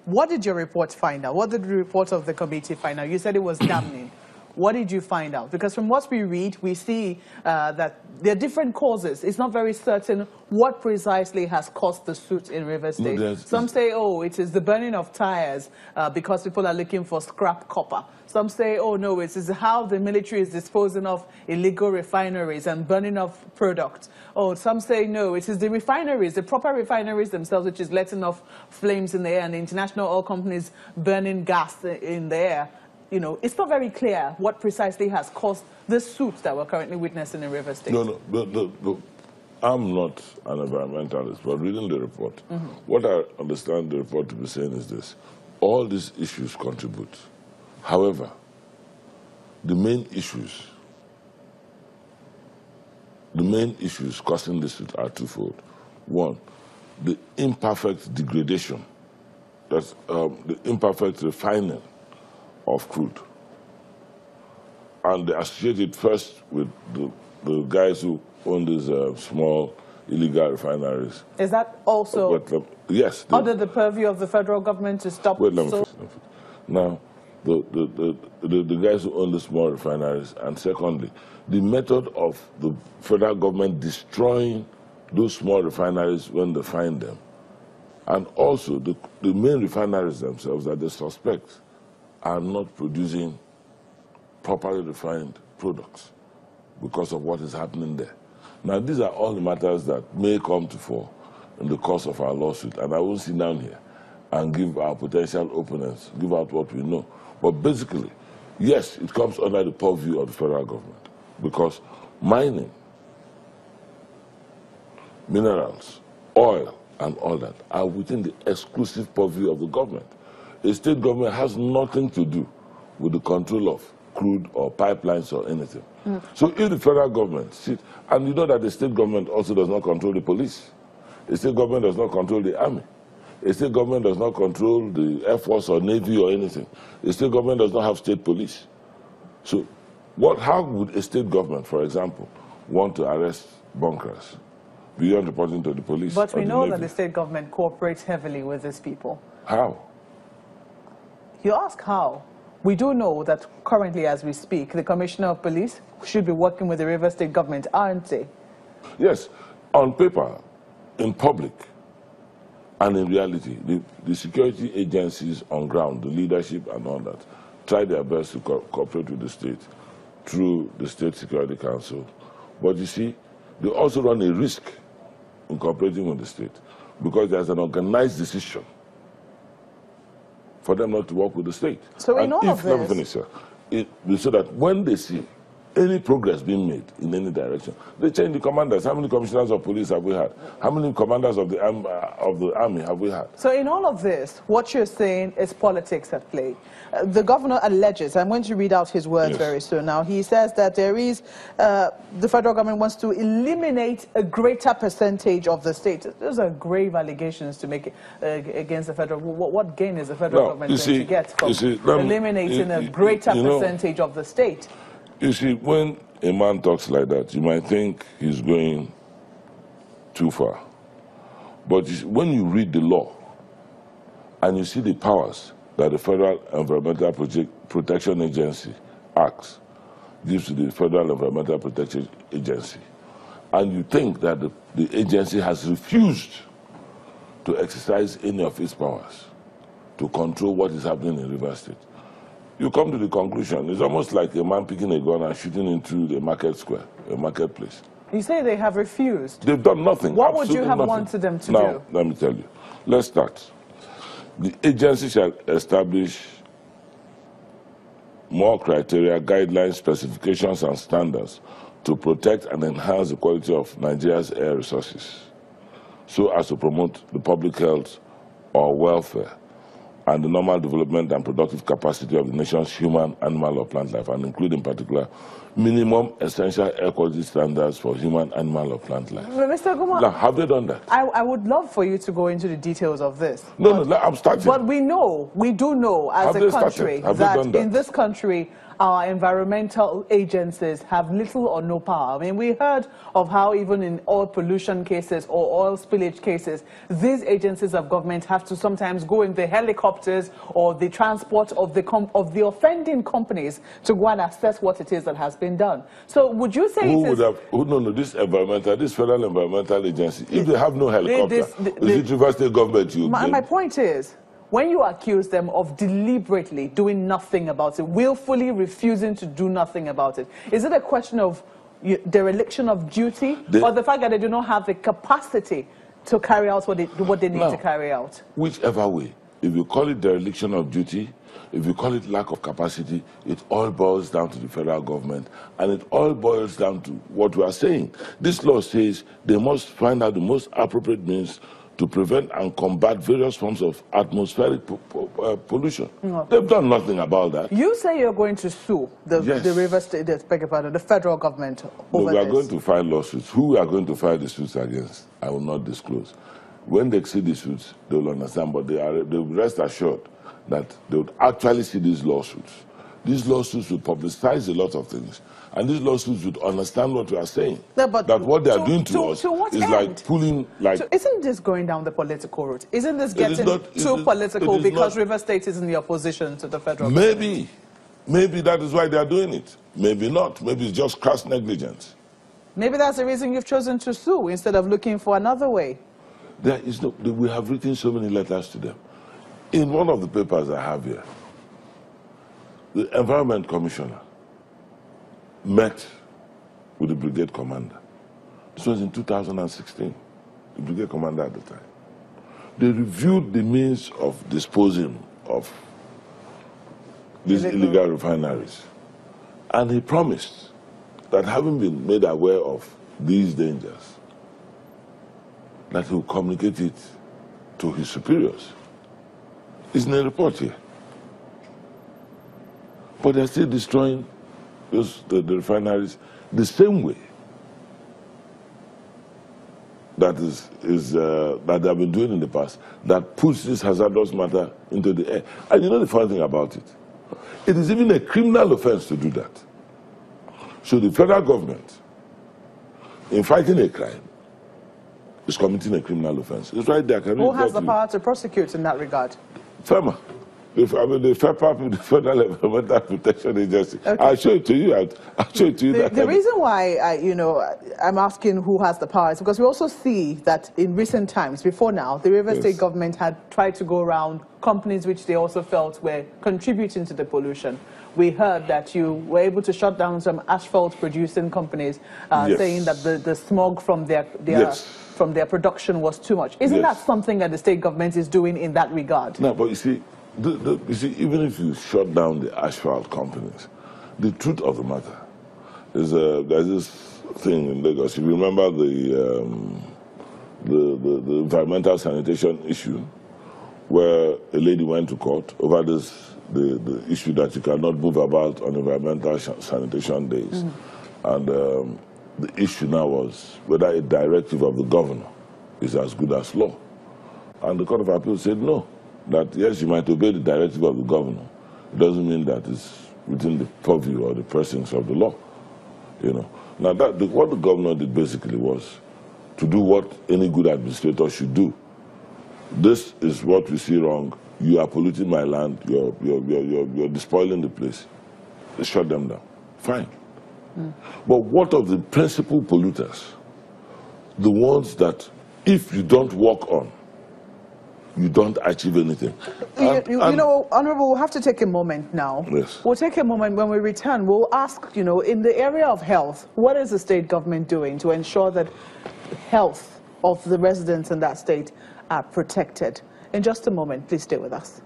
What did your report find out? What did the report of the committee find out? You said it was damning. What did you find out? Because from what we read, we see that there are different causes. It's not very certain what precisely has caused the soot in River State. No, some say, oh, it is the burning of tires because people are looking for scrap copper. Some say, oh, no, it is how the military is disposing of illegal refineries and burning of products. Oh, some say, no, it is the refineries, the proper refineries themselves, which is letting off flames in the air, and the international oil companies burning gas in the air. You know, it's not very clear what precisely has caused the soot that we're currently witnessing in River State. No, I'm not an environmentalist, but reading the report, what I understand the report to be saying is this: all these issues contribute. However, the main issues causing the soot are twofold. One, the imperfect degradation, that's the imperfect refining of crude, and they associate it first with the guys who own these small illegal refineries. Is that also yes, under the purview of the federal government to stop? Now, the guys who own the small refineries, and secondly, the method of the federal government destroying those small refineries when they find them, and also the main refineries themselves that they suspect are not producing properly refined products because of what is happening there. Now, these are all the matters that may come to fore in the course of our lawsuit, and I won't sit down here and give our potential opponents, give out what we know. But basically, yes, it comes under the purview of the federal government, because mining, minerals, oil, and all that are within the exclusive purview of the government. The state government has nothing to do with the control of crude or pipelines or anything. So if the federal government sits, and you know that the state government also does not control the police, the state government does not control the army, the state government does not control the Air Force or Navy or anything, the state government does not have state police. So how would a state government, for example, want to arrest bunkers beyond reporting to the police? But we know that the state government cooperates heavily with these people. How? You ask how. We do know that currently, as we speak, the Commissioner of Police should be working with the River State government, aren't they? Yes, on paper, in public, and in reality, the security agencies on ground, the leadership and all that, try their best to cooperate with the state through the State Security Council. But you see, they also run a risk in cooperating with the state, because there's an organized decision for them not to work with the state. So in all of this, let me finish, sir. So that when they see any progress being made in any direction, they change the commanders. How many commissioners of police have we had? How many commanders of the army have we had? So in all of this, what you're saying is politics at play. The governor alleges, I'm going to read out his words very soon now, he says that there is, the federal government wants to eliminate a greater percentage of the state. Those are grave allegations to make against the federal. What gain is the federal government going to get from eliminating a greater percentage of the state? You see, when a man talks like that, you might think he's going too far. But when you read the law and you see the powers that the Federal Environmental Protection Agency Act gives to the Federal Environmental Protection Agency, and you think that the agency has refused to exercise any of its powers to control what is happening in River State, you come to the conclusion, it's almost like a man picking a gun and shooting into the market square, a marketplace. You say they have refused. They've done nothing. What would you have wanted them to do? Now, let me tell you. Let's start. The agency shall establish more criteria, guidelines, specifications, and standards to protect and enhance the quality of Nigeria's air resources, so as to promote the public health or welfare and the normal development and productive capacity of the nation's human, animal, or plant life, and include in particular minimum essential air quality standards for human, animal, or plant life. Mr. Aguma, now, have they done that? I would love for you to go into the details of this. No, I'm starting. But we do know as a country that in this country, our environmental agencies have little or no power. I mean, we heard of how even in oil pollution cases or oil spillage cases, these agencies of government have to sometimes go in the helicopters or the transport of the offending companies to go and assess what it is that has been done. So would you say this federal environmental agency, if they have no helicopter, is it River State government you blame? My point is, when you accuse them of deliberately doing nothing about it, willfully refusing to do nothing about it, is it a question of dereliction of duty or the fact that they do not have the capacity to carry out what they need to carry out? Whichever way, if you call it dereliction of duty, if you call it lack of capacity, it all boils down to the federal government, and it all boils down to what we are saying. This law says they must find out the most appropriate means to prevent and combat various forms of atmospheric pollution. They've done nothing about that. You say you're going to sue the River State, the federal government over we are going to file lawsuits. Who we are going to file the suits against, I will not disclose. When they see the suits, they will understand, but they will rest assured that they would actually see these lawsuits. These lawsuits would publicize a lot of things, and these lawsuits would understand what we are saying. No, but that what they are doing to us is like pulling, like... So isn't this going down the political route? Isn't this getting too political because River State is in the opposition to the federal government? Maybe that is why they are doing it. Maybe not. Maybe it's just crass negligence. Maybe that's the reason you've chosen to sue instead of looking for another way. There is no... We have written so many letters to them. In one of the papers I have here, the Environment Commissioner met with the brigade commander. This was in 2016, the brigade commander at the time. They reviewed the means of disposing of these illegal refineries. And he promised that, having been made aware of these dangers, that he will communicate it to his superiors. It's in a report here. But they're still destroying the refineries the same way that that they have been doing in the past, that puts this hazardous matter into the air. And you know the funny thing about it? It is even a criminal offense to do that. So the federal government, in fighting a crime, is committing a criminal offense. It's right there. Who has the power to prosecute in that regard? FEMA. The Federal Environmental Protection Agency. Okay. I'll show it to you. I'll show it to you. The reason why I'm asking who has the power is because we also see that in recent times, before now, the River State government had tried to go around companies which they also felt were contributing to the pollution. We heard that you were able to shut down some asphalt-producing companies, saying that the smog from their production was too much. Isn't that something that the state government is doing in that regard? No, but you see, even if you shut down the asphalt companies, the truth of the matter is there's this thing in Lagos. You remember the environmental sanitation issue, where a lady went to court over the issue that you cannot move about on environmental sanitation days. And the issue now was whether a directive of the governor is as good as law. And the Court of Appeal said no, that yes, you might obey the directive of the governor. It doesn't mean that it's within the purview or the presence of the law. Now what the governor did basically was to do what any good administrator should do. This is what we see wrong. You are polluting my land. You're despoiling the place. They shut them down. Fine. But what of the principal polluters? The ones that, if you don't work on, you don't achieve anything. Honorable, we'll have to take a moment now. Yes. We'll take a moment. When we return, we'll ask, in the area of health, what is the state government doing to ensure that health of the residents in that state are protected? In just a moment, please stay with us.